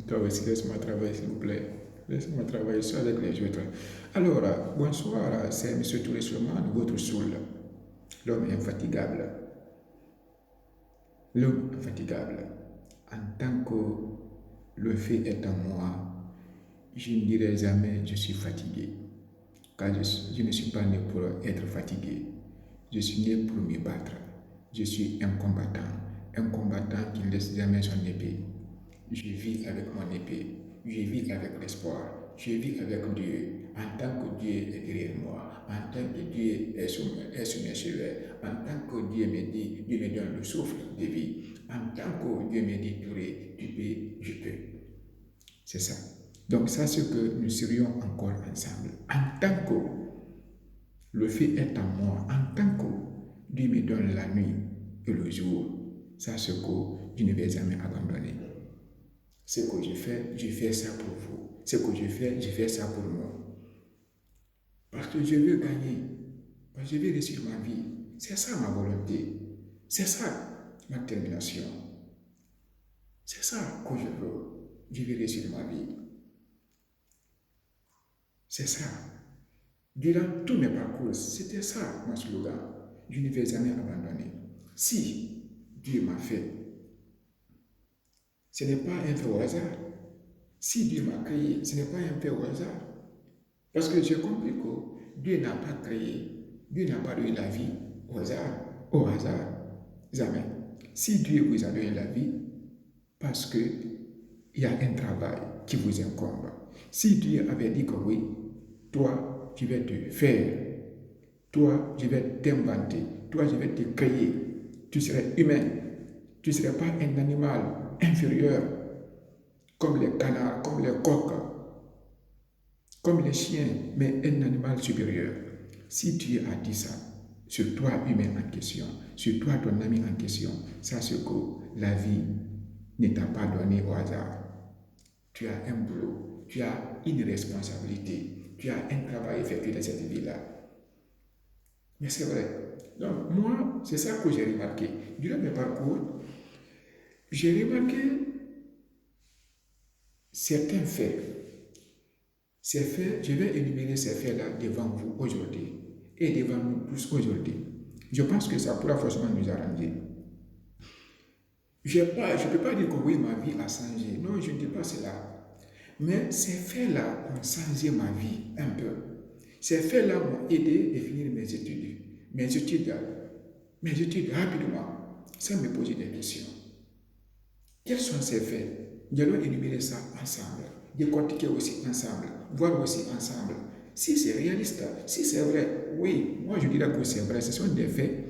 Toi aussi, laisse-moi travailler, s'il vous plaît. Laisse-moi travailler ça avec les autres. Alors, bonsoir, c'est M. Touré Suleiman, votre soul, l'homme infatigable. L'homme infatigable. En tant que le fait est en moi, je ne dirai jamais je suis fatigué. Car je ne suis pas né pour être fatigué. Je suis né pour me battre. Je suis un combattant. Un combattant qui ne laisse jamais son épée. Je vis avec mon épée. Je vis avec l'espoir. Je vis avec Dieu. En tant que Dieu est derrière moi. En tant que Dieu est sur mes cheveux. En tant que Dieu me dit, Dieu me donne le souffle de vie. En tant que Dieu me dit, Touré, tu peux, je peux. C'est ça. Donc ça, c'est que nous serions encore ensemble. En tant que le fait est en moi, en tant que Dieu me donne la nuit et le jour, ça, c'est que je ne vais jamais abandonner. Ce que je fais ça pour vous. Ce que je fais ça pour moi. Parce que je veux gagner. Parce que je veux réussir ma vie. C'est ça ma volonté. C'est ça ma détermination. C'est ça que je veux. Je veux réussir ma vie. C'est ça. Durant tous mes parcours, c'était ça mon slogan. Je ne vais jamais abandonner. Si Dieu m'a fait, ce n'est pas un fait au hasard. Si Dieu m'a créé, ce n'est pas un fait au hasard. Parce que j'ai compris que Dieu n'a pas créé, Dieu n'a pas donné la vie au hasard. Au hasard. Jamais. Si Dieu vous a donné la vie, parce qu'il y a un travail qui vous incombe. Si Dieu avait dit que oui, toi, je vais te faire, toi, je vais t'inventer, toi, je vais te créer, tu serais humain, tu ne serais pas un animal inférieur, comme les canards, comme les coqs, comme les chiens, mais un animal supérieur. Si Dieu a dit ça, sur toi, humain en question, sur toi, ton ami en question, sache que la vie ne t'a pas donné au hasard. Tu as un boulot, tu as une responsabilité, tu as un travail effectué dans cette vie-là. Mais c'est vrai. Donc, moi, c'est ça que j'ai remarqué. Durant mes parcours, j'ai remarqué certains faits. Ces faits, je vais énumérer ces faits-là devant vous aujourd'hui et devant nous tous aujourd'hui. Je pense que ça pourra forcément nous arranger. Je ne peux pas dire que oui, ma vie a changé. Non, je ne dis pas cela. Mais ces faits-là ont changé ma vie un peu. Ces faits-là m'ont aidé à finir mes études. Mes études rapidement, sans me poser des questions. Quels sont ces faits? Nous allons énumérer ça ensemble, décortiquer aussi ensemble, voir aussi ensemble. Si c'est réaliste, si c'est vrai, oui, moi je dirais que c'est vrai. Ce sont des faits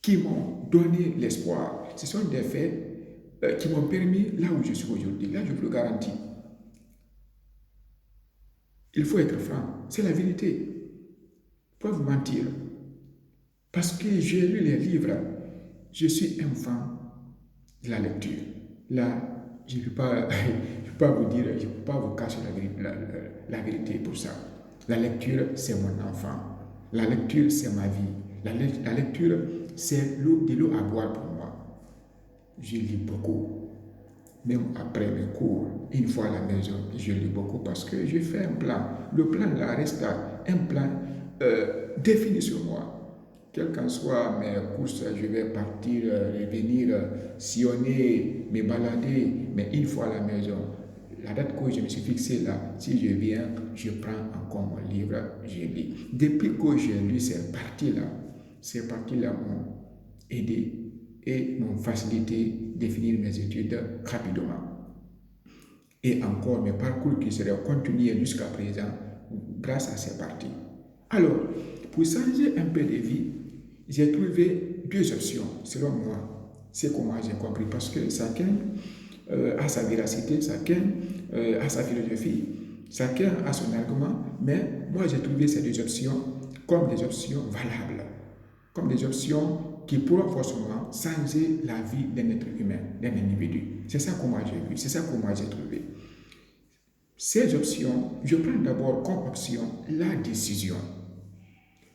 qui m'ont donné l'espoir. Ce sont des faits qui m'ont permis là où je suis aujourd'hui. Là, je vous le garantis. Il faut être franc. C'est la vérité. Pas vous mentir. Parce que j'ai lu les livres. Je suis un fan de la lecture. Là, je ne peux pas, vous dire, je ne peux pas vous cacher la vérité pour ça. La lecture, c'est mon enfant. La lecture, c'est ma vie. La lecture, c'est de l'eau à boire pour moi. Je lis beaucoup. Même après mes cours, une fois à la maison, je lis beaucoup parce que je fais un plan. Le plan là reste un plan défini sur moi. Quelles qu'en soient mes courses, je vais partir, revenir, sillonner, me balader, mais une fois à la maison, la date que je me suis fixée là, si je viens, je prends encore mon livre, je lis. Depuis que j'ai lu ces parties-là m'ont aidé et m'ont facilité de finir mes études rapidement. Et encore mes parcours qui seraient continués jusqu'à présent grâce à ces parties. Alors, pour changer un peu de vie, j'ai trouvé deux options, selon moi. C'est comment j'ai compris, parce que chacun a sa véracité, chacun a sa philosophie, chacun a son argument, mais moi j'ai trouvé ces deux options comme des options valables, comme des options qui pourront forcément changer la vie d'un être humain, d'un individu. C'est ça que moi j'ai vu, c'est ça que moi j'ai trouvé. Ces options, je prends d'abord comme option la décision.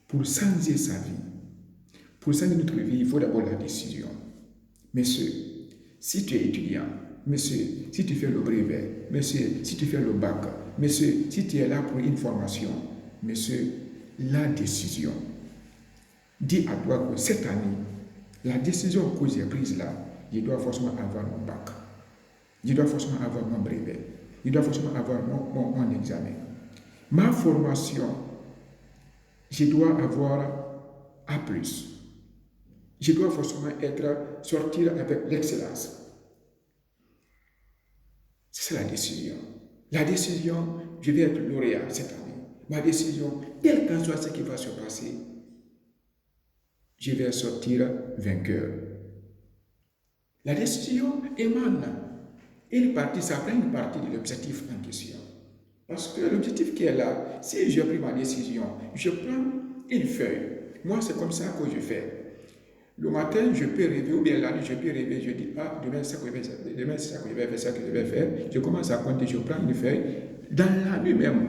Pour changer sa vie, pour changer notre vie, il faut d'abord la décision. Messieurs, si tu es étudiant, monsieur, si tu fais le brevet, monsieur, si tu fais le bac, monsieur, si tu es là pour une formation, monsieur, la décision dit à toi que cette année, la décision que j'ai prise là, je dois forcément avoir mon bac, je dois forcément avoir mon brevet, je dois forcément avoir mon examen. Ma formation, je dois avoir A+. Je dois forcément sortir avec l'excellence. C'est ça la décision. La décision, je vais être lauréat cette année. Ma décision, quel que soit ce qui va se passer, je vais sortir vainqueur. La décision émane une partie, ça prend une partie de l'objectif en question. Parce que l'objectif qui est là, si j'ai pris ma décision, je prends une feuille. Moi, c'est comme ça que je fais. Le matin, je peux rêver, ou bien la nuit, je peux rêver, je dis, ah, demain, c'est ça que je vais faire, demain, c'est ça que je vais faire, ça que je vais faire. Je commence à compter, je prends une feuille. Dans la nuit même,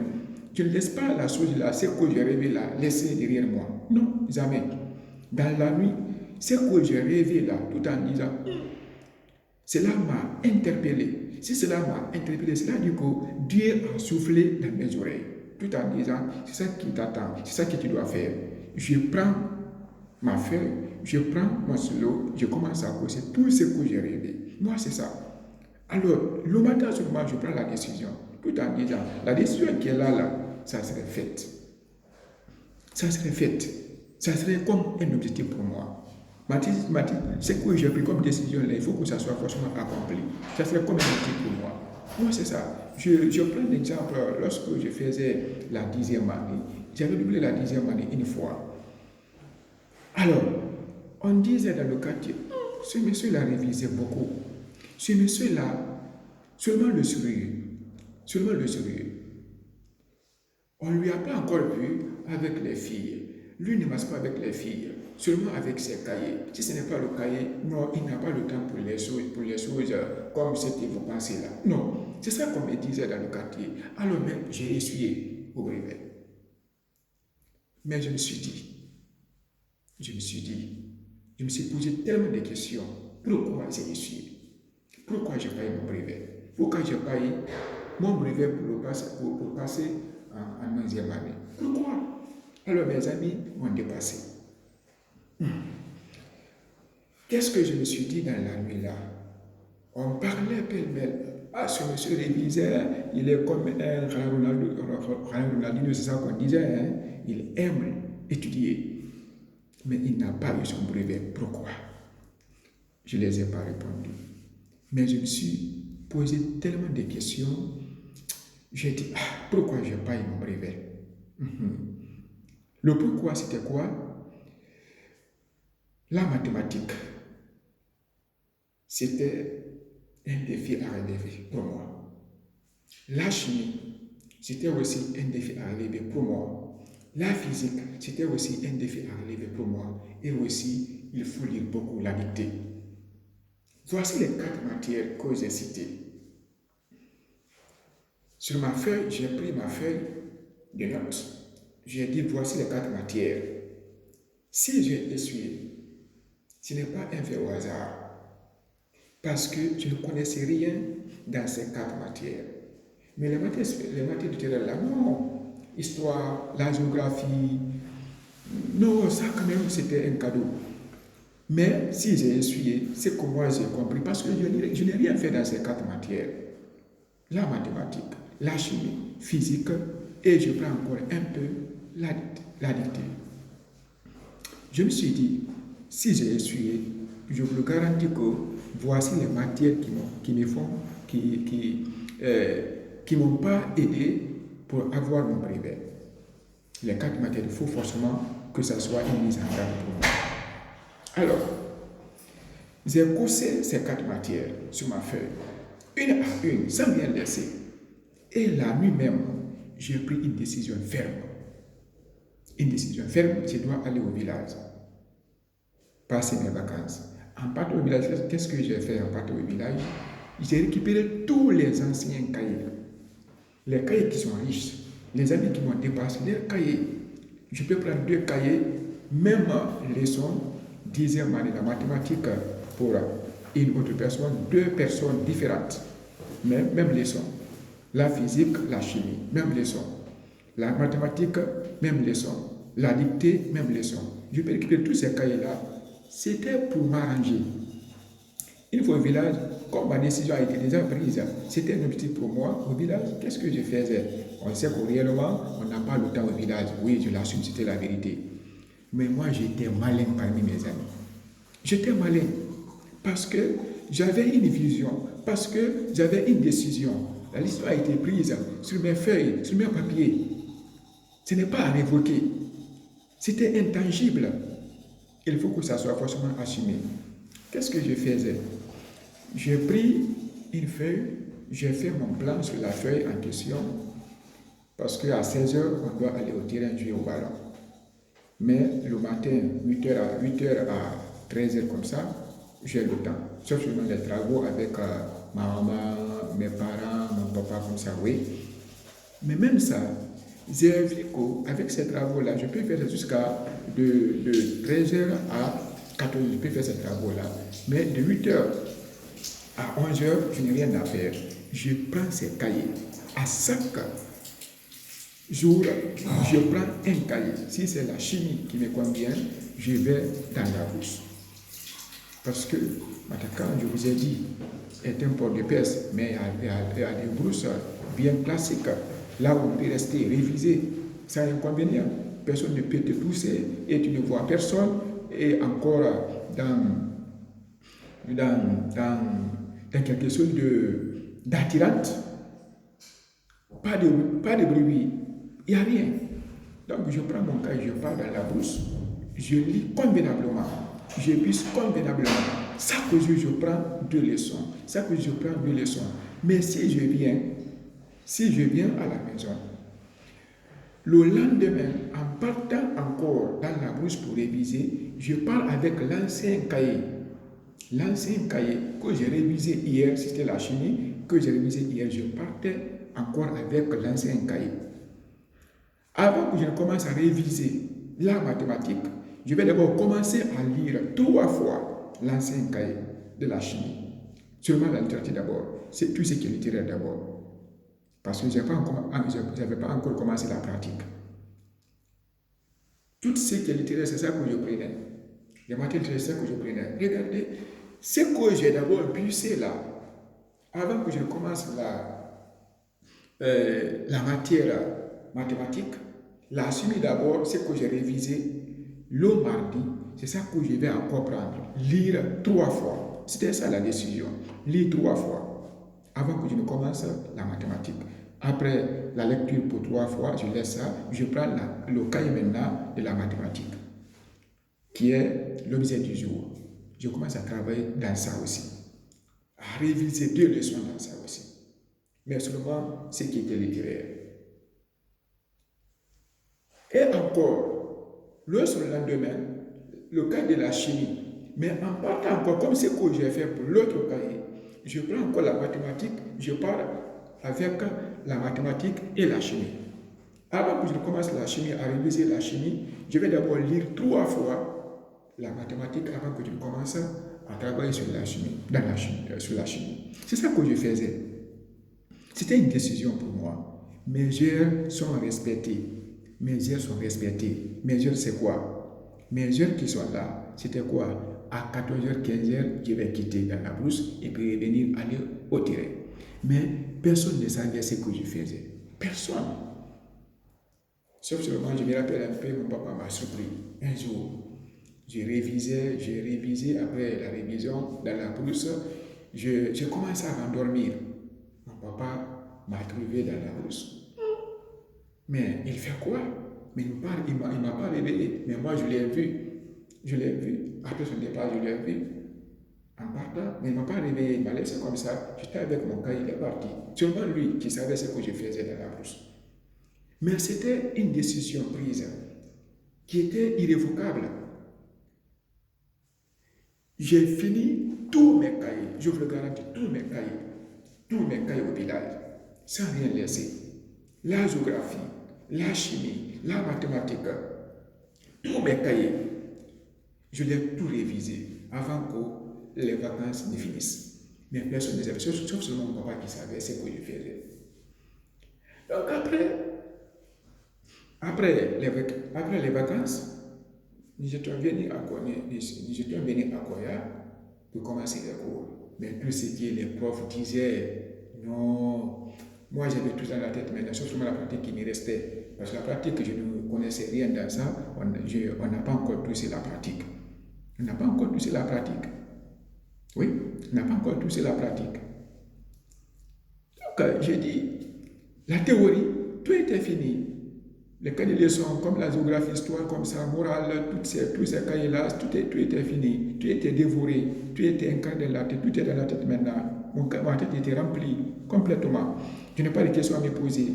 je ne laisse pas la chose là, c'est que j'ai rêvé là, laisser derrière moi. Non, jamais. Dans la nuit, c'est que j'ai rêvé là, tout en disant, cela m'a interpellé. Si cela m'a interpellé, cela dit que Dieu a soufflé dans mes oreilles, tout en disant, c'est ça qui t'attend, c'est ça que tu dois faire. Je prends ma feuille, je prends mon stylo, je commence à poser tout ce que j'ai rêvé. Moi, c'est ça. Alors, le matin seulement, je prends la décision, tout en disant, la décision qui est là, ça serait faite. Ça serait faite. Ça serait comme un objectif pour moi. Ce que j'ai pris comme décision, là, il faut que ça soit forcément accompli. Ça serait comme un objectif pour moi. Moi, c'est ça. Je prends l'exemple, lorsque je faisais la 10e année, j'avais doublé la 10e année une fois. Alors, on disait dans le quartier, ce monsieur-là révisait beaucoup. Ce monsieur-là, seulement le sourire. Seulement le sourire. On ne lui a pas encore vu avec les filles. Lui ne marche pas avec les filles, seulement avec ses cahiers. Si ce n'est pas le cahier, non, il n'a pas le temps pour les choses comme ce que vous pensez là. Non, c'est ça qu'on me disait dans le quartier. Alors même, j'ai essuyé au brevet. Mais je me suis posé tellement de questions. Pourquoi j'ai essuyé? Pourquoi j'ai payé mon brevet? Pourquoi j'ai payé mon brevet pour passer en 11e année? Pourquoi? Alors mes amis m'ont dépassé. Qu'est-ce que je me suis dit dans la nuit là? On parlait pêle-mêle. Ah, ce monsieur révisait, il est comme un Ronaldinho, c'est ça qu'on disait. Hein? Il aime étudier, mais il n'a pas eu son brevet. Pourquoi? Je ne les ai pas répondu. Mais je me suis posé tellement de questions. J'ai dit, pourquoi je n'ai pas eu mon brevet? Le pourquoi, c'était quoi? La mathématique, c'était un défi à relever pour moi. La chimie, c'était aussi un défi à relever pour moi. La physique, c'était aussi un défi à relever pour moi. Et aussi, il faut lire beaucoup, la dictée. Voici les 4 matières que j'ai citées. Sur ma feuille, j'ai pris ma feuille de notes. J'ai dit, voici les 4 matières. Si j'ai essuyé, ce n'est pas un fait au hasard, parce que je ne connaissais rien dans ces 4 matières. Mais les matières littéraires là, non. Histoire, la géographie, non, ça quand même c'était un cadeau. Mais si j'ai essuyé, c'est que moi j'ai compris, parce que je n'ai rien fait dans ces 4 matières. La mathématique, la chimie, physique, et je prends encore un peu la dictée. Je me suis dit, si j'ai essuyé, je vous garantis que voici les matières qui m'ont pas aidé pour avoir mon brevet. Les 4 matières, il faut forcément que ça soit une mise en garde pour moi. Alors, j'ai coursé ces 4 matières sur ma feuille, une à une, sans rien laisser. Et la nuit même, j'ai pris une décision ferme. Une décision ferme, je dois aller au village, passer mes vacances. En partant au village, qu'est-ce que j'ai fait en partant au village? J'ai récupéré tous les anciens cahiers. Les cahiers qui sont riches, les amis qui m'ont dépassé, les cahiers. Je peux prendre 2 cahiers, même leçon, 10e année de mathématiques pour une autre personne, deux personnes différentes, mais même leçon. La physique, la chimie, même leçon. La mathématique, même leçon. La dictée, même leçon. Je peux récupérer tous ces cahiers-là. C'était pour m'arranger. Une fois au village, comme ma décision a été déjà prise, c'était un objectif pour moi. Au village, qu'est-ce que je faisais? On sait que réellement, on n'a pas le temps au village. Oui, je l'assume, c'était la vérité. Mais moi, j'étais malin parmi mes amis. J'étais malin parce que j'avais une vision, parce que j'avais une décision. La décision a été prise sur mes feuilles, sur mes papiers. Ce n'est pas à révoquer. C'était intangible. Il faut que ça soit forcément assumé. Qu'est-ce que je faisais? J'ai pris une feuille, j'ai fait mon plan sur la feuille en question, parce qu'à 16h, on doit aller au terrain jouer au ballon. Mais le matin, 8h à 13h comme ça, j'ai le temps. Sauf seulement les travaux avec ma maman, mes parents, mon papa, comme ça, oui. Mais même ça, j'ai vu qu'avec ces travaux-là, je peux faire jusqu'à de 13h à 14h, je peux faire ces travaux-là. Mais de 8h à 11h, je n'ai rien à faire. Je prends ces cahiers. À chaque jour, je prends un cahier. Si c'est la chimie qui me convient, je vais dans la brousse. Parce que, quand je vous ai dit, est un port de peste, mais il y a des brousses bien classiques, là où on peut rester révisé, sans inconvénient. Personne ne peut te pousser et tu ne vois personne. Et encore dans quelque chose d'attirante, pas de bruit, il n'y a rien. Donc je prends mon cahier, je pars dans la brousse, je lis convenablement, je pisse convenablement. Chaque jour, je prends 2 leçons. Chaque jour, je prends 2 leçons. Mais si je viens à la maison, le lendemain, en partant encore dans la brousse pour réviser, je pars avec l'ancien cahier. L'ancien cahier que j'ai révisé hier, c'était la chimie, que j'ai révisé hier, je partais encore avec l'ancien cahier. Avant que je ne commence à réviser la mathématique, je vais d'abord commencer à lire 3 fois l'ancien cahier de la chimie. Seulement la littérature d'abord. C'est tout ce qui est littéraire d'abord. Parce que je n'avais pas encore commencé la pratique. Tout ce qui est littéraire, c'est ça que je prenais. Les matières littéraires, c'est ça que je prenais. Regardez, ce que j'ai d'abord buissé là, avant que je commence la matière mathématique, la chimie d'abord, c'est que j'ai révisé le mardi, c'est ça que je vais encore prendre. Lire 3 fois. C'était ça la décision. Lire 3 fois avant que je ne commence la mathématique. Après la lecture pour 3 fois, je laisse ça. Je prends le cahier maintenant de la mathématique, qui est l'objet du jour. Je commence à travailler dans ça aussi. À réviser 2 leçons dans ça aussi. Mais seulement ce qui était littéraire. Et encore, le lendemain, le cas de la chimie. Mais en partant encore, comme ce que j'ai fait pour l'autre cahier, je prends encore la mathématique, je pars avec la mathématique et la chimie. Avant que je commence la chimie, à réviser la chimie, je vais d'abord lire 3 fois la mathématique avant que je commence à travailler sur la chimie, sur la chimie. C'est ça que je faisais. C'était une décision pour moi. Mes heures sont respectées. Mes heures sont respectées. Mes heures, c'est quoi? Mes heures qui sont là, c'était quoi? À 14h, 15h, je vais quitter dans la brousse et puis revenir aller au terrain. Mais personne ne savait ce que je faisais. Personne. Sauf seulement, je me rappelle un peu, mon papa m'a surpris. Un jour, j'ai révisé. Après la révision, dans la brousse, j'ai commencé à m'endormir. Mon papa m'a trouvé dans la brousse. Mais il fait quoi? Mais il ne m'a pas réveillé. Mais moi, je l'ai vu. Après son départ, je l'ai vu. En partant, mais il ne m'a pas réveillé. Il m'a laissé comme ça. J'étais avec mon cahier, il est parti. Seulement lui qui savait ce que je faisais dans la brousse. Mais c'était une décision prise qui était irrévocable. J'ai fini tous mes cahiers. Je vous le garantis, tous mes cahiers au village, sans rien laisser. La géographie, la chimie, la mathématique, tous mes cahiers, je l'ai tout révisé avant que les vacances ne finissent. Mais personne ne savait, sauf seulement mon papa qui savait ce que je faisais. Donc après les vacances, nous étions venus à Koya pour commencer les cours. Mais tout ce que les profs disaient, non, moi j'avais tout dans la tête maintenant, sauf seulement la pratique qui me restait. Parce que la pratique, je ne connaissais rien dans ça, on n'a pas encore touché la pratique. On n'a pas encore touché la pratique. Oui, on n'a pas encore touché la pratique. Donc, j'ai dit, la théorie, tout était fini. Les cahiers de leçons, comme la géographie, l'histoire, comme ça, morale, tous ces cahiers-là, tout était fini. Tout était dévoré. Tout était incarné dans la tête. Tout était dans la tête maintenant. Ma tête était remplie complètement. Je n'ai pas de questions à me poser.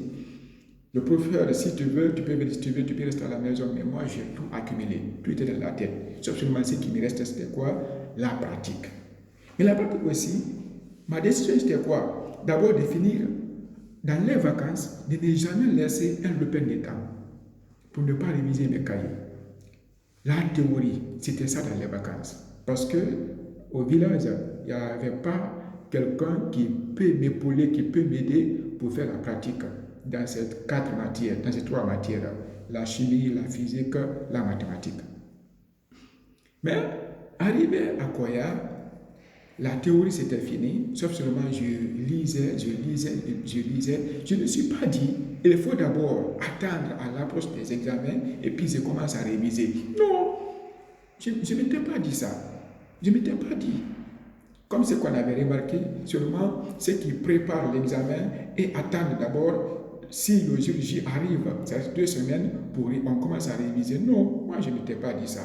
Le professeur, si tu veux, tu peux rester à la maison. Mais moi, j'ai tout accumulé. Tout était dans la tête. Sauf seulement ce qui me restait, c'était quoi? La pratique. Mais la pratique aussi, ma décision, c'était quoi? D'abord de finir dans les vacances, de ne jamais laisser un lopin de temps pour ne pas réviser mes cahiers. La théorie, c'était ça dans les vacances. Parce que au village, il n'y avait pas quelqu'un qui peut m'épauler, qui peut m'aider pour faire la pratique dans ces 4 matières, dans ces 3 matières, la chimie, la physique, la mathématique. Mais arrivé à Koya, la théorie c'était fini, sauf seulement je lisais. Je ne me suis pas dit, il faut d'abord attendre à l'approche des examens et puis je commence à réviser. Non, je ne m'étais pas dit ça. Je ne m'étais pas dit. Comme ce qu'on avait remarqué, seulement ceux qui préparent l'examen et attendent d'abord, si le jour J arrive, ça reste 2 semaines, on commence à réviser. Non, moi je ne m'étais pas dit ça.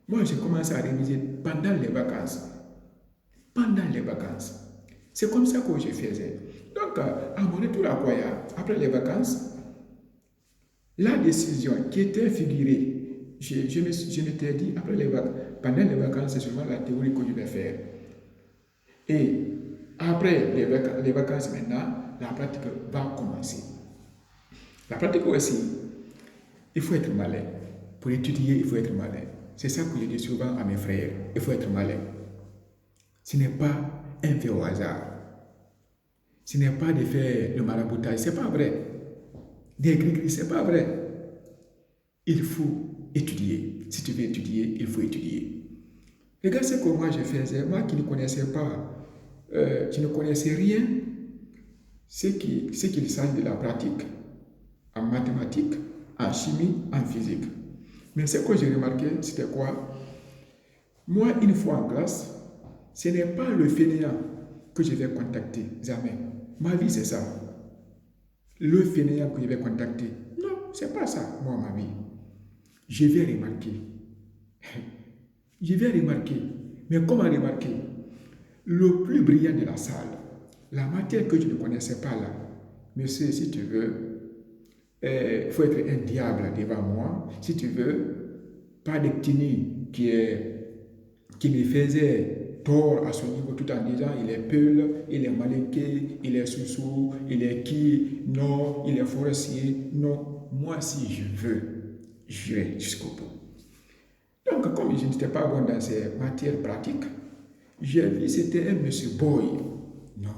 Moi j'ai commencé à réviser pendant les vacances. Pendant les vacances. C'est comme ça que je faisais. Donc, à mon retour à Koya, après les vacances, la décision qui était figurée, je m'étais dit, pendant les vacances, c'est seulement la théorie que je vais faire. Et après les vacances maintenant, la pratique va commencer. La pratique aussi, il faut être malin. Pour étudier, il faut être malin. C'est ça que je dis souvent à mes frères. Il faut être malin. Ce n'est pas un fait au hasard. Ce n'est pas de faire le maraboutage. Ce n'est pas vrai. Des gris-gris, ce n'est pas vrai. Il faut étudier. Si tu veux étudier, il faut étudier. Regarde ce que moi je faisais. Moi qui ne connaissais pas, qui ne connaissais rien, c'est qu'il s'agit de la pratique en mathématiques, en chimie, en physique. Mais ce que j'ai remarqué, c'était quoi? Moi, une fois en classe, ce n'est pas le fainéant que je vais contacter, jamais. Ma vie, c'est ça. Le fainéant que je vais contacter. Non, c'est pas ça, moi, ma vie. Je vais remarquer. Je vais remarquer. Mais comment remarquer? Le plus brillant de la salle, la matière que je ne connaissais pas là. Monsieur, si tu veux, il faut être un diable devant moi. Si tu veux, pas de tini qui me faisait tort à son niveau tout en disant il est peul, il est malinqué, il est sous-sous, il est qui, non, il est forestier, non. Moi, si je veux, j'irai jusqu'au bout. Donc, comme je n'étais pas bon dans ces matières pratiques, j'ai vu c'était un monsieur Boy, non,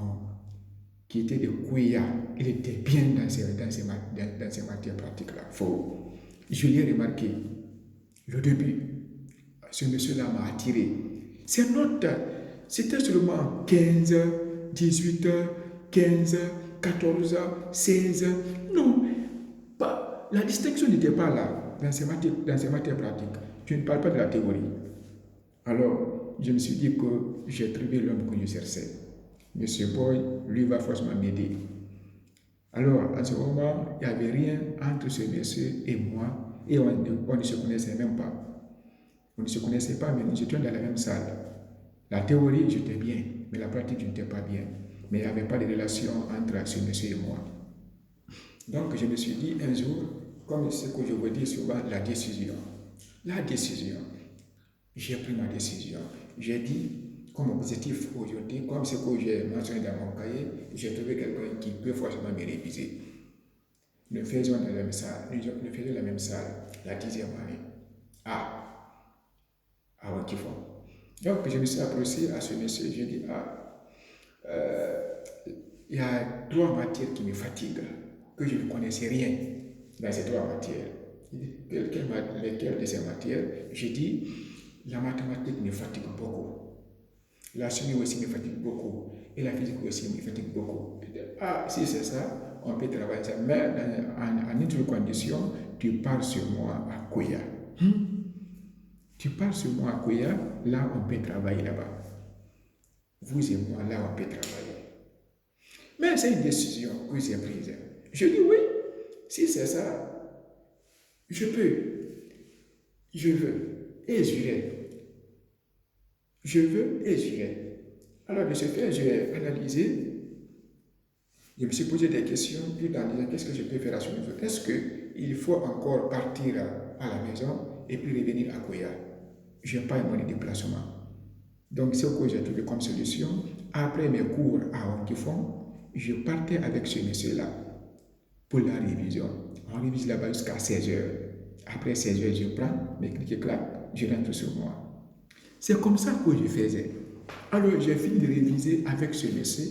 qui était de Kouya. Il était bien dans ces matières pratiques-là. Faux. Je l'ai remarqué. Le début, ce monsieur-là m'a attiré. Ces notes, c'était seulement 15, 18, 15, 14, 16. Non, pas, la distinction n'était pas là dans ces matières pratiques. Je ne parle pas de la théorie. Alors, je me suis dit que j'ai trouvé l'homme que je cherchais. Monsieur Boy, lui, va forcément m'aider. Alors, à ce moment, il n'y avait rien entre ce monsieur et moi, et on ne se connaissait même pas. On ne se connaissait pas, mais nous étions dans la même salle. La théorie, j'étais bien, mais la pratique, je n'étais pas bien. Mais il n'y avait pas de relation entre ce monsieur et moi. Donc, je me suis dit un jour, comme ce que je vous dis souvent, la décision. La décision. J'ai pris ma décision. J'ai dit, comme objectif aujourd'hui, comme ce que j'ai mentionné dans mon cahier, j'ai trouvé quelqu'un qui peut forcément me réviser. Nous faisions la même salle, la 10e année. Ah, Wakifon. Donc, je me suis approché à ce monsieur, je dis, il y a 3 matières qui me fatiguent, que je ne connaissais rien dans ces 3 matières. Il dit, lesquelles de ces matières? Je dis, la mathématique me fatigue beaucoup. La chimie aussi me fatigue beaucoup. Et la physique aussi me fatigue beaucoup. Si c'est ça, on peut travailler ça. Mais en une seule condition, tu parles sur moi à Kouya. Tu parles sur moi à Kouya, là on peut travailler là-bas. Vous et moi, là on peut travailler. Mais c'est une décision que j'ai prise. Je dis oui, si c'est ça, je peux, je veux, et j'irai. Je veux et j'irai. Alors de ce fait, j'ai analysé, je me suis posé des questions, puis en disant qu'est-ce que je peux faire à ce niveau? Est-ce qu'il faut encore partir à la maison et puis revenir à Kouya? Je n'ai pas un moyen de déplacement. Donc c'est ce que j'ai trouvé comme solution. Après mes cours à Onkifon, je partais avec ce monsieur-là pour la révision. On révise là-bas jusqu'à 16h. Après 16h, je prends mes clics-clacs, je rentre sur moi. C'est comme ça que je faisais. Alors, j'ai fini de réviser avec ce monsieur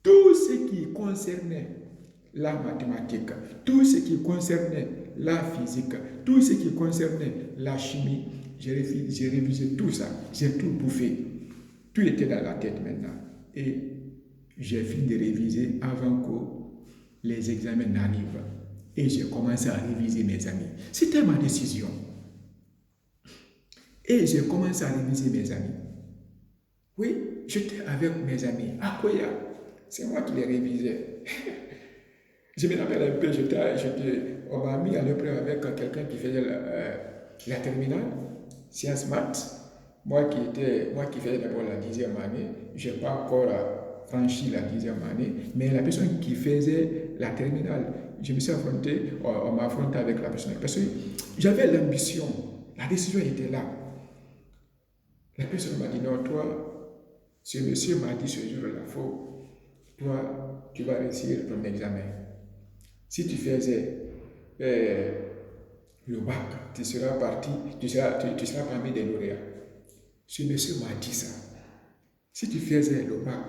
tout ce qui concernait la mathématique, tout ce qui concernait la physique, tout ce qui concernait la chimie. J'ai révisé tout ça, j'ai tout bouffé. Tout était dans la tête maintenant. Et j'ai fini de réviser avant que les examens n'arrivent. Et j'ai commencé à réviser mes amis. C'était ma décision. Et j'ai commencé à réviser mes amis. Oui, j'étais avec mes amis. À Koya, c'est moi qui les révisais. Je me rappelle un peu, on m'a mis à l'épreuve avec quelqu'un qui faisait la terminale, sciences maths. Moi qui faisais d'abord la 10e année, je n'ai pas encore franchi la 10e année, mais la personne qui faisait la terminale, je me suis affronté, on m'a affronté avec la personne. Parce que j'avais l'ambition, la décision était là. La personne m'a dit, non, toi, ce monsieur m'a dit ce jour-là, toi, tu vas réussir ton examen. Si tu faisais le bac, tu seras parmi les lauréats. Ce monsieur m'a dit ça. Si tu faisais le bac,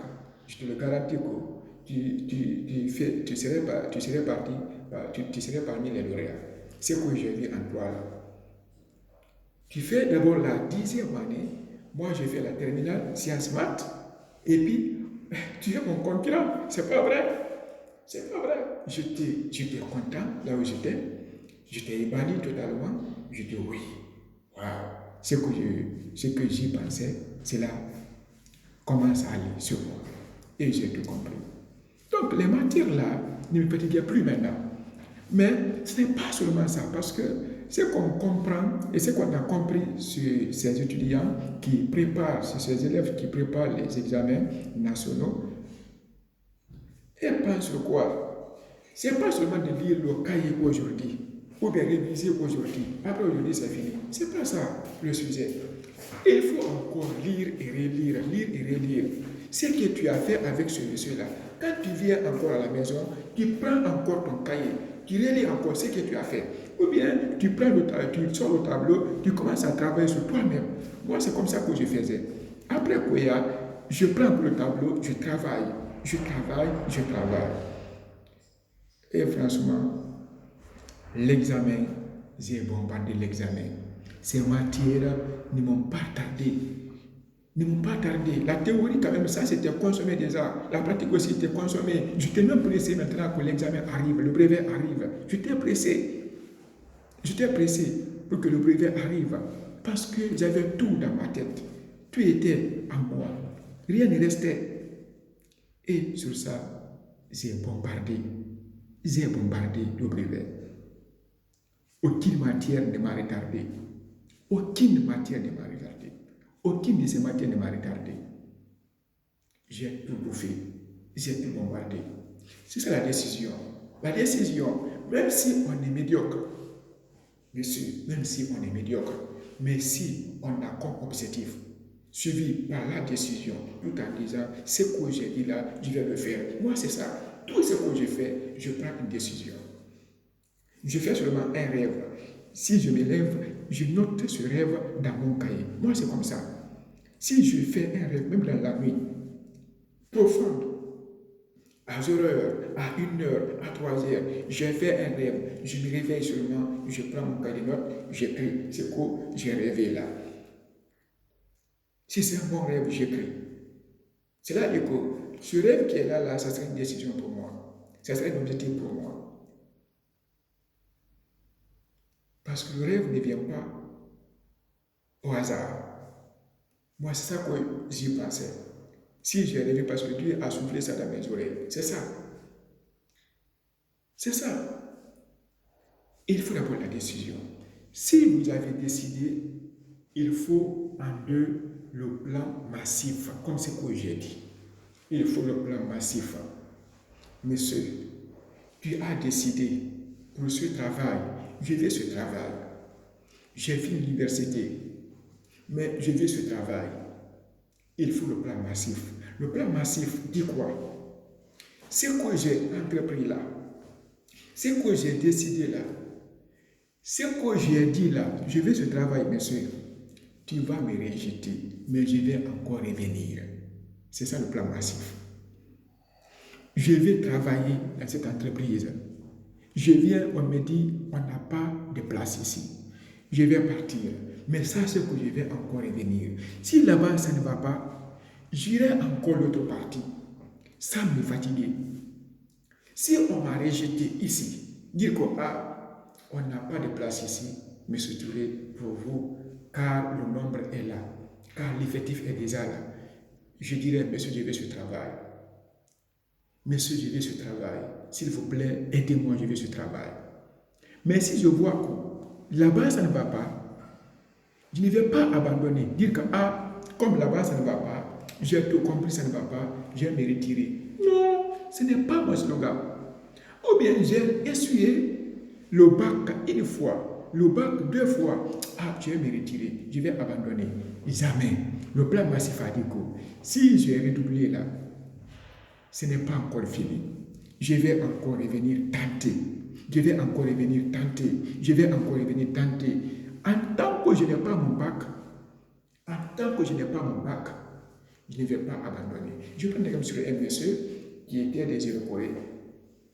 je te le garantis que tu serais parmi les lauréats. C'est ce que j'ai vu en toi là. Tu fais d'abord la 10e année, moi je fais la terminale, sciences maths, et puis tu es mon concurrent. C'est pas vrai. C'est pas vrai. J'étais content là où j'étais ébani totalement. Je dis oui. Waouh. Ce que j'y pensais, c'est là commence à aller sur moi. Et j'ai tout compris. Donc les matières là ne me fatiguaient plus maintenant. Mais ce n'est pas seulement ça, parce que ce qu'on comprend et ce qu'on a compris sur ces étudiants qui préparent, sur ces élèves qui préparent les examens nationaux, et pensent sur quoi? Ce n'est pas seulement de lire le cahier aujourd'hui, ou de réviser aujourd'hui. Après aujourd'hui, c'est fini. Ce n'est pas ça le sujet. Il faut encore lire et relire, lire et relire. Ce que tu as fait avec ce monsieur-là, quand tu viens encore à la maison, tu prends encore ton cahier, tu relis encore ce que tu as fait. Ou bien tu sors le tableau, tu commences à travailler sur toi-même. Moi, c'est comme ça que je faisais. Après Koya, je prends le tableau, je travaille. Et franchement, l'examen, j'ai bombardé l'examen. Ces matières ne m'ont pas tardé. La théorie, quand même, ça c'était consommé déjà. La pratique aussi était consommée. J'étais même pressé maintenant que l'examen arrive, le brevet arrive. J'étais pressé pour que le brevet arrive. Parce que j'avais tout dans ma tête. Tout était en moi. Rien ne restait. Et sur ça, j'ai bombardé le brevet. Aucune matière ne m'a retardé. Aucune de ces matières ne m'a retardé. J'ai tout bouffé. J'ai tout bombardé. C'est ça la décision. La décision, même si on est médiocre, monsieur, mais si on a comme objectif, suivi par la décision, tout en disant, ce que j'ai dit là, je vais le faire. Moi, c'est ça. Tout ce que je fais, je prends une décision. Je fais seulement un rêve. Si je me lève, je note ce rêve dans mon cahier. Moi, c'est comme ça. Si je fais un rêve, même dans la nuit, profonde, à 0h, à 1h, à 3h, j'ai fait un rêve, je me réveille seulement, je prends mon cahier de notes, j'écris ce que j'ai rêvé là. Si c'est un bon rêve, j'écris. Cela dit que ce rêve qui est là, ça serait une décision pour moi. Ça serait un objectif pour moi. Parce que le rêve ne vient pas au hasard. Moi, c'est ça que j'y pensais. Si j'ai rêvé parce que Dieu a soufflé ça dans mes oreilles, c'est ça. C'est ça. Il faut d'abord la décision. Si vous avez décidé, il faut en deux le plan massif, comme ce que j'ai dit. Il faut le plan massif. Monsieur, tu as décidé pour ce travail, je vais ce travail. J'ai fini l'université, mais je vais ce travail. Il faut le plan massif. Le plan massif dit quoi? Ce que j'ai entrepris là, ce que j'ai décidé là, ce que j'ai dit là, je vais ce travail, monsieur. Tu vas me rejeter, mais je vais encore revenir. C'est ça le plan massif. Je vais travailler dans cette entreprise. Je viens, on me dit, on n'a pas de place ici. Je vais partir. Mais sache que je vais encore revenir. Si là-bas, ça ne va pas, j'irai encore l'autre partie, sans me fatiguer. Si on m'a rejeté ici, dire qu'on n'a pas de place ici, monsieur Touré, pour vous, car le nombre est là, car l'effectif est déjà là. Je dirais, monsieur, je vais ce travail. Monsieur, je vais ce travail. S'il vous plaît, aidez-moi, je vais ce travail. Mais si je vois que là-bas, ça ne va pas, je ne vais pas abandonner. Dire que, comme là-bas, ça ne va pas, j'ai tout compris, ça ne va pas, je vais me retirer. Non, ce n'est pas mon slogan. Ou bien j'ai essuyé le bac une fois, le bac 2 fois. Je vais me retirer, je vais abandonner. Jamais. Le plan massif a dit que si j'ai redoublé là, ce n'est pas encore fini. Je vais encore revenir tenter. Je vais encore revenir tenter. Je vais encore revenir tenter. En tant que je n'ai pas mon bac, je ne vais pas abandonner. Je prends l'exemple sur un monsieur qui était des Iroquois.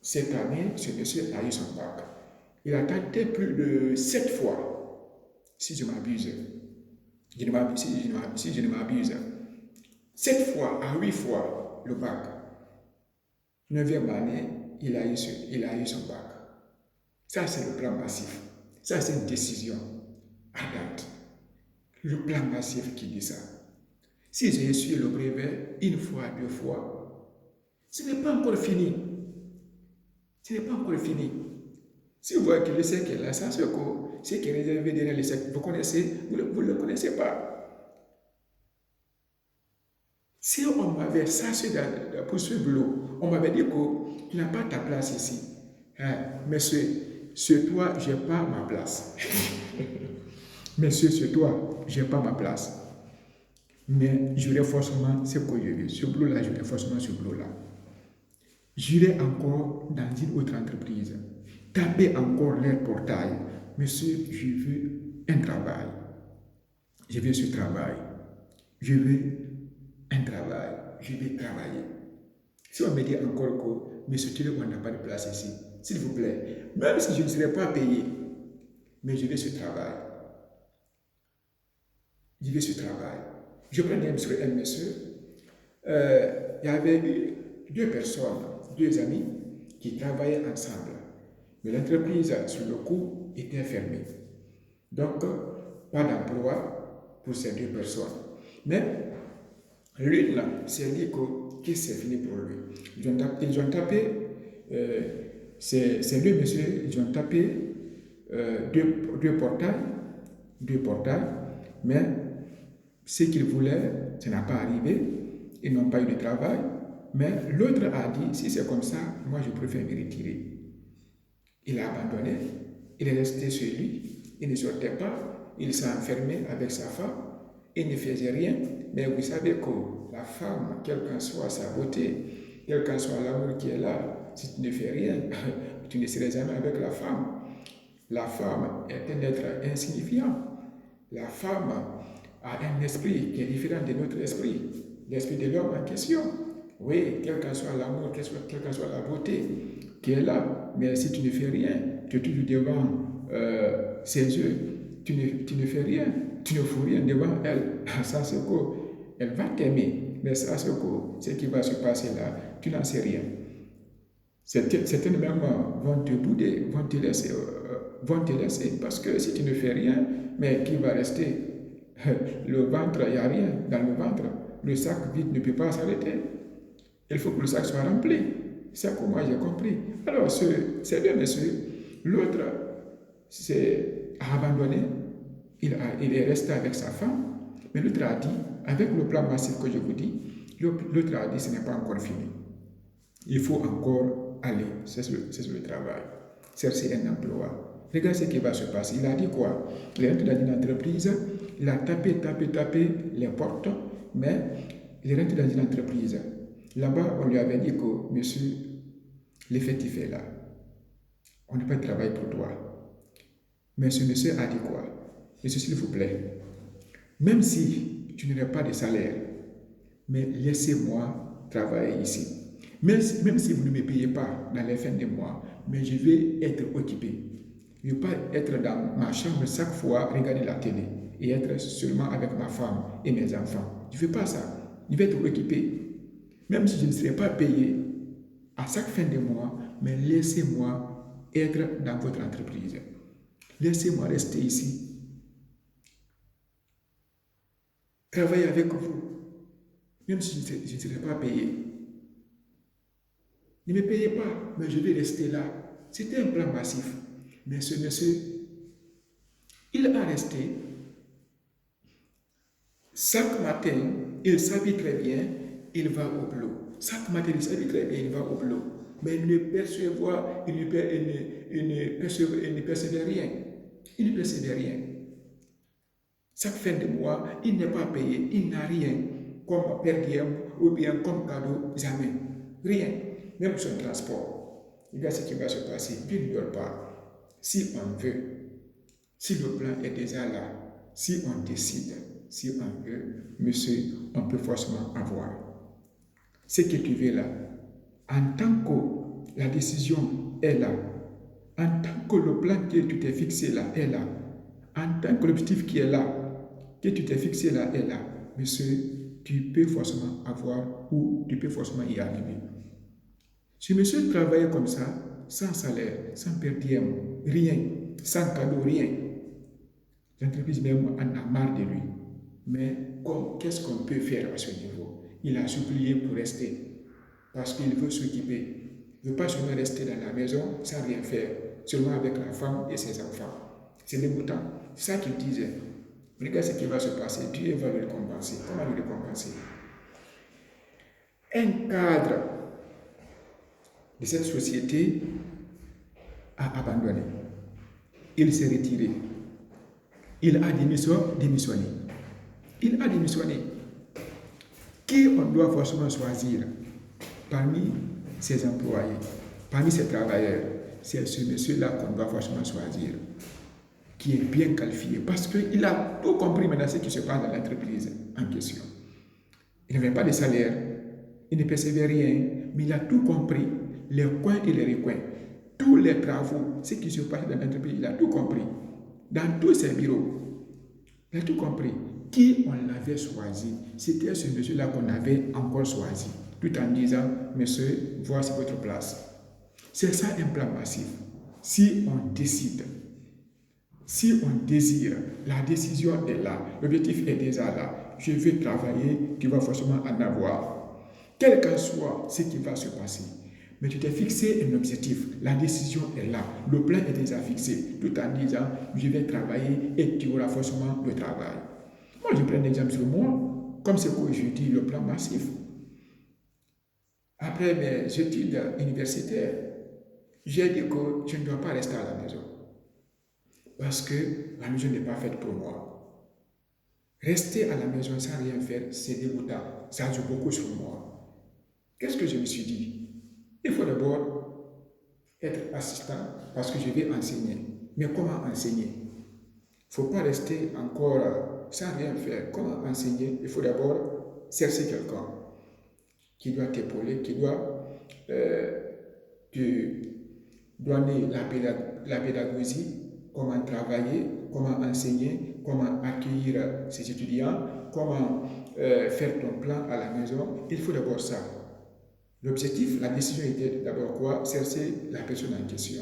Cette année, ce monsieur a eu son bac. Il a tenté plus de 7 fois, si je m'abuse. Si je ne m'abuse. 7 fois à 8 fois le bac. 9e année, il a eu son bac. Ça, c'est le plan massif. Ça, c'est une décision à date. Le plan massif qui dit ça. Si j'ai essuyé le brevet une fois, 2 fois, ce n'est pas encore fini. Ce n'est pas encore fini. Si vous voyez que le sec est là, ça c'est que ce qui est réservé derrière le sec, vous connaissez, vous ne le connaissez pas. Si on m'avait saché pour ce boulot, on m'avait dit que tu n'as pas ta place ici. Monsieur, sur toi, je n'ai pas ma place. Monsieur, sur toi, je n'ai pas ma place. Mais j'aurai forcément ce que je veux. Ce boulot-là, j'aurai forcément ce boulot-là. J'irai encore dans une autre entreprise. Taper encore leur portail. Monsieur, je veux un travail. Je veux ce travail. Je veux un travail. Je vais travailler. Si on me dit encore que, monsieur Thierry, on n'a pas de place ici, s'il vous plaît, même si je ne serai pas payé, mais je veux ce travail. Je veux ce travail. Je prends l'exemple sur un monsieur. Il y avait eu 2 personnes, 2 amis, qui travaillaient ensemble. Mais l'entreprise, sur le coup, était fermée. Donc, pas d'emploi pour ces 2 personnes. Mais l'une s'est dit que c'est fini pour lui. Ils ont tapé, ces 2 messieurs, ils ont tapé 2 portails, mais ce qu'ils voulaient, ça n'a pas arrivé. Ils n'ont pas eu de travail. Mais l'autre a dit, si c'est comme ça, moi je préfère me retirer. Il a abandonné, il est resté chez lui, il ne sortait pas, il s'est enfermé avec sa femme, il ne faisait rien. Mais vous savez que la femme, quelle qu'en soit sa beauté, quel qu'en soit l'amour qui est là, si tu ne fais rien, tu ne serais jamais avec la femme. La femme est un être insignifiant. La femme a un esprit qui est différent de notre esprit, l'esprit de l'homme en question. Oui, quel qu'en soit l'amour, quelle qu'en soit la beauté qui est là, mais si tu ne fais rien, tu es toujours devant ses yeux, tu ne fais rien, tu ne fous rien devant elle. Ça, c'est quoi? Elle va t'aimer, mais ça, c'est quoi? Ce qui va se passer là, tu n'en sais rien. Certaines même vont te bouder, vont te laisser, parce que si tu ne fais rien, mais qui va rester? Le ventre, il n'y a rien dans le ventre. Le sac vide ne peut pas s'arrêter. Il faut que le sac soit rempli. C'est ça que moi j'ai compris. Alors, ces deux messieurs, l'autre s'est abandonné, il est resté avec sa femme, mais l'autre a dit, avec le plan massif que je vous dis, l'autre a dit, ce n'est pas encore fini. Il faut encore aller, c'est le travail, chercher un emploi. Regarde ce qui va se passer. Il a dit quoi? Il est rentré dans une entreprise, il a tapé les portes, mais il est rentré dans une entreprise. Là-bas, on lui avait dit que, monsieur, l'effectif est là. On n'a pas de travail pour toi. Mais ce monsieur a dit quoi? Monsieur, s'il vous plaît, même si tu n'aurais pas de salaire, mais laissez-moi travailler ici. Même si vous ne me payez pas dans les fins de mois, mais je vais être occupé. Je ne vais pas être dans ma chambre chaque fois, regarder la télé et être seulement avec ma femme et mes enfants. Je ne fais pas ça. Je vais être occupé. Même si je ne serai pas payé à chaque fin de mois, mais laissez-moi être dans votre entreprise. Laissez-moi rester ici. Travailler avec vous. Même si je ne serai pas payé. Ne me payez pas, mais je vais rester là. C'était un plan massif. Mais ce monsieur, il a resté. Chaque matin, il s'habille très bien, il va au boulot. Chaque matin, il s'habille très bien, il va au boulot. Mais il ne percevait rien. Il ne percevait rien. Chaque fin de mois, il n'est pas payé, il n'a rien comme per diem ou bien comme cadeau, jamais. Rien. Même son transport. Regarde ce qui va se passer. Dieu ne dort pas. Si on veut, si le plan est déjà là, si on décide, si on veut, monsieur, on peut forcément avoir. Ce que tu veux là, en tant que la décision est là, en tant que le plan que tu t'es fixé là est là, en tant que l'objectif qui est là, que tu t'es fixé là est là, monsieur, tu peux forcément avoir ou tu peux forcément y arriver. Si monsieur travaillait comme ça, sans salaire, sans per diem, rien, sans cadeau, rien, l'entreprise même en a marre de lui. Mais qu'est-ce qu'on peut faire à ce niveau? Il a supplié pour rester, parce qu'il veut s'occuper. Il ne veut pas seulement rester dans la maison sans rien faire, seulement avec la femme et ses enfants. C'est dégoûtant. C'est ça qu'il disait. Regarde ce qui va se passer. Dieu va le récompenser. Comment le récompenser? Un cadre de cette société a abandonné. Il s'est retiré. Il a démissionné. Il a démissionné. Qui on doit forcément choisir parmi ses employés, parmi ses travailleurs? C'est ce monsieur-là qu'on doit forcément choisir, qui est bien qualifié, parce qu'il a tout compris maintenant ce qui se passe dans l'entreprise en question. Il n'avait pas de salaire, il ne percevait rien, mais il a tout compris, les coins et les recoins, tous les travaux, ce qui se passe dans l'entreprise, il a tout compris. Dans tous ses bureaux, il a tout compris. Qui on l'avait choisi? C'était ce monsieur-là qu'on avait encore choisi, tout en disant, monsieur, voici votre place. C'est ça un plan massif. Si on décide, si on désire, la décision est là, l'objectif est déjà là. Je vais travailler, tu vas forcément en avoir. Quel qu'en soit ce qui va se passer. Mais tu t'es fixé un objectif, la décision est là, le plan est déjà fixé, tout en disant, je vais travailler et tu auras forcément le travail. Moi, je prends un exemple sur moi, comme ce que je dis, le plan massif. Après mes études universitaires, j'ai dit que je ne dois pas rester à la maison. Parce que la maison n'est pas faite pour moi. Rester à la maison sans rien faire, c'est dégoûtant. Ça joue beaucoup sur moi. Qu'est-ce que je me suis dit? Il faut d'abord être assistant parce que je vais enseigner. Mais comment enseigner? Il ne faut pas rester encore sans rien faire. Comment enseigner? Il faut d'abord chercher quelqu'un qui doit t'épauler, qui doit te donner la pédagogie, comment travailler, comment enseigner, comment accueillir ses étudiants, comment faire ton plan à la maison. Il faut d'abord ça. L'objectif, la décision était d'abord quoi? Chercher la personne en question.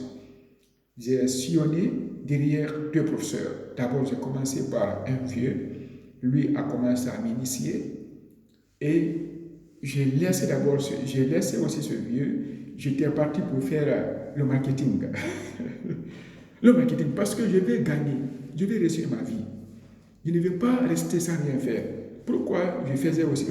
J'ai sillonné derrière deux professeurs. D'abord, j'ai commencé par un vieux. Lui a commencé à m'initier. Et j'ai laissé aussi ce vieux. J'étais parti pour faire le marketing. Le marketing, parce que je vais gagner. Je vais réussir ma vie. Je ne vais pas rester sans rien faire. Pourquoi je faisais aussi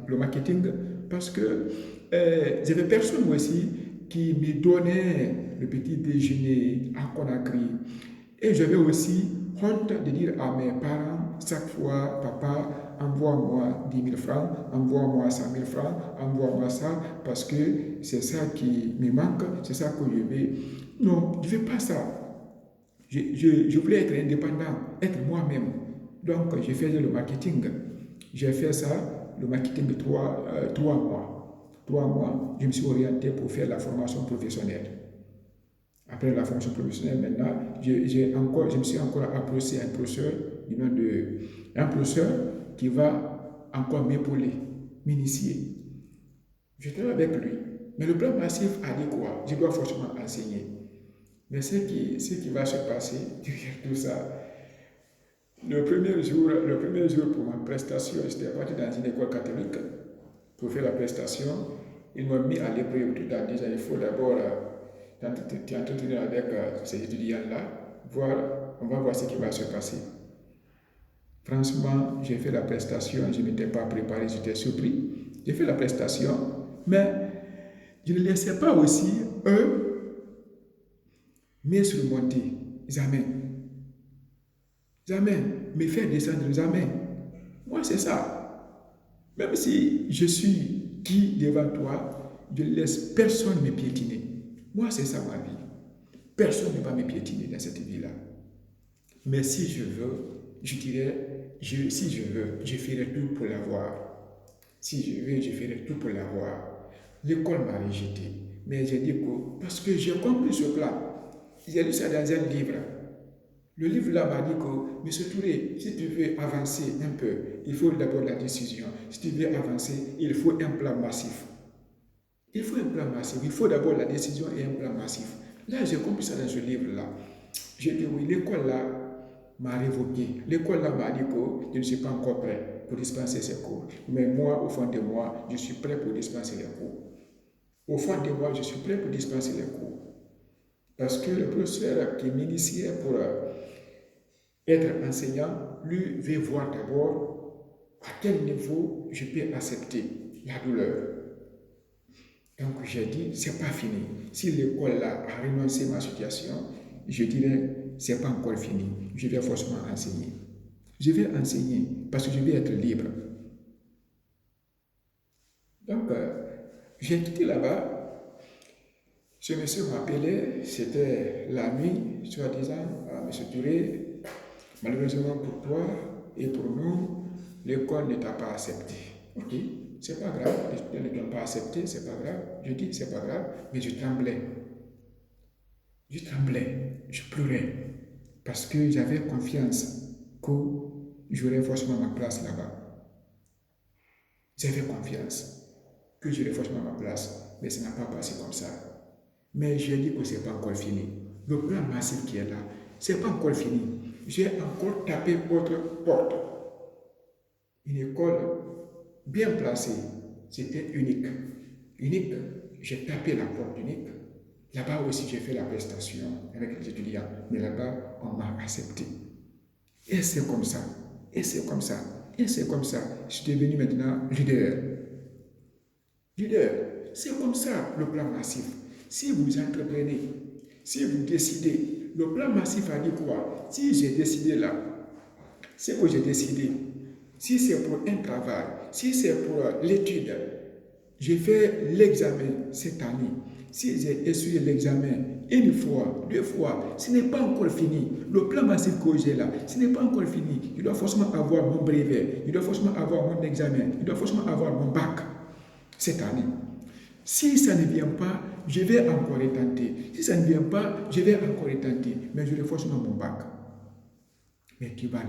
le marketing? Parce que j'avais personne aussi qui me donnait le petit déjeuner à Conakry. Et j'avais aussi honte de dire à mes parents chaque fois, papa, envoie-moi 10 000 francs, envoie-moi 100 000 francs, envoie-moi ça, parce que c'est ça qui me manque, c'est ça que je veux. Non, je ne veux pas ça. Je voulais être indépendant, être moi-même. Donc, j'ai fait le marketing. J'ai fait ça, le marketing de 3 mois. 3 mois, je me suis orienté pour faire la formation professionnelle. Après la formation professionnelle, maintenant, je me suis encore approché un professeur, un professeur qui va encore m'épauler, m'initier. Je travaille avec lui. Mais le plan massif a dit quoi? Je dois forcément enseigner. Mais ce qui va se passer derrière tout ça, le premier jour pour ma prestation, j'étais parti dans une école catholique pour faire la prestation. Ils m'ont mis à l'épreuve tout en disant il faut d'abord t'entretenir avec ces étudiants-là, on va voir ce qui va se passer. Franchement, j'ai fait la prestation, je ne m'étais pas préparé, j'étais surpris. J'ai fait la prestation, mais je ne laissais pas aussi eux me surmonter. Jamais. Jamais. Me faire descendre, jamais. Moi, c'est ça. Même si je suis qui devant toi, je ne laisse personne me piétiner. Moi, c'est ça ma vie. Personne ne va me piétiner dans cette vie-là. Mais si je veux, je dirais, si je veux, je ferai tout pour l'avoir. Si je veux, je ferai tout pour l'avoir. L'école m'a rejeté. Mais j'ai dit que, parce que j'ai compris ce plan. J'ai lu ça dans un livre. Le livre-là m'a dit que, M. Touré, si tu veux avancer un peu, il faut d'abord la décision. Si tu veux avancer, il faut un plan massif. Il faut un plan massif. Il faut d'abord la décision et un plan massif. Là, j'ai compris ça dans ce livre-là. J'ai dit oui, l'école-là m'a révoqué. L'école-là m'a dit que je ne suis pas encore prêt pour dispenser ces cours. Mais moi, au fond de moi, je suis prêt pour dispenser les cours. Au fond de moi, je suis prêt pour dispenser les cours. Parce que le professeur qui m'initiait pour être enseignant, lui veut voir d'abord à quel niveau je peux accepter la douleur. Donc j'ai dit, c'est pas fini. Si l'école là a renoncé à ma situation, je dirais, c'est pas encore fini. Je vais forcément enseigner. Je vais enseigner parce que je vais être libre. Donc, j'ai quitté là-bas. Ce monsieur m'appelait, c'était la nuit, soi-disant, monsieur Touré, malheureusement pour toi et pour nous, l'école ne t'a pas accepté. Ok, c'est pas grave, les étudiants ne t'ont pas accepté, c'est pas grave. Je dis, c'est pas grave, mais je tremblais. Je pleurais, parce que j'avais confiance que j'aurais forcément ma place là-bas. J'avais confiance que j'aurais forcément ma place, mais ça n'a pas passé comme ça. Mais j'ai dit que ce n'est pas encore fini. Le plan massif qui est là, ce n'est pas encore fini. J'ai encore tapé votre porte. Une école bien placée, c'était unique. Unique, j'ai tapé la porte unique. Là-bas aussi, j'ai fait la prestation avec les étudiants. Mais là-bas, on m'a accepté. Et c'est comme ça. Et c'est comme ça. Et c'est comme ça. Je suis devenu maintenant leader. Leader, c'est comme ça le plan massif. Si vous entreprenez, si vous décidez, le plan massif a dit quoi? Si j'ai décidé là, c'est que j'ai décidé. Si c'est pour un travail, si c'est pour l'étude, j'ai fait l'examen cette année. si j'ai essuyé l'examen une fois, 2 fois, ce n'est pas encore fini. Le plan massif que j'ai là, ce n'est pas encore fini. Je dois forcément avoir mon brevet, je dois forcément avoir mon examen, je dois forcément avoir mon bac cette année. Si ça ne vient pas, je vais encore tenter. Si ça ne vient pas, je vais encore tenter. Mais je vais forcément mon bac. Mais qui va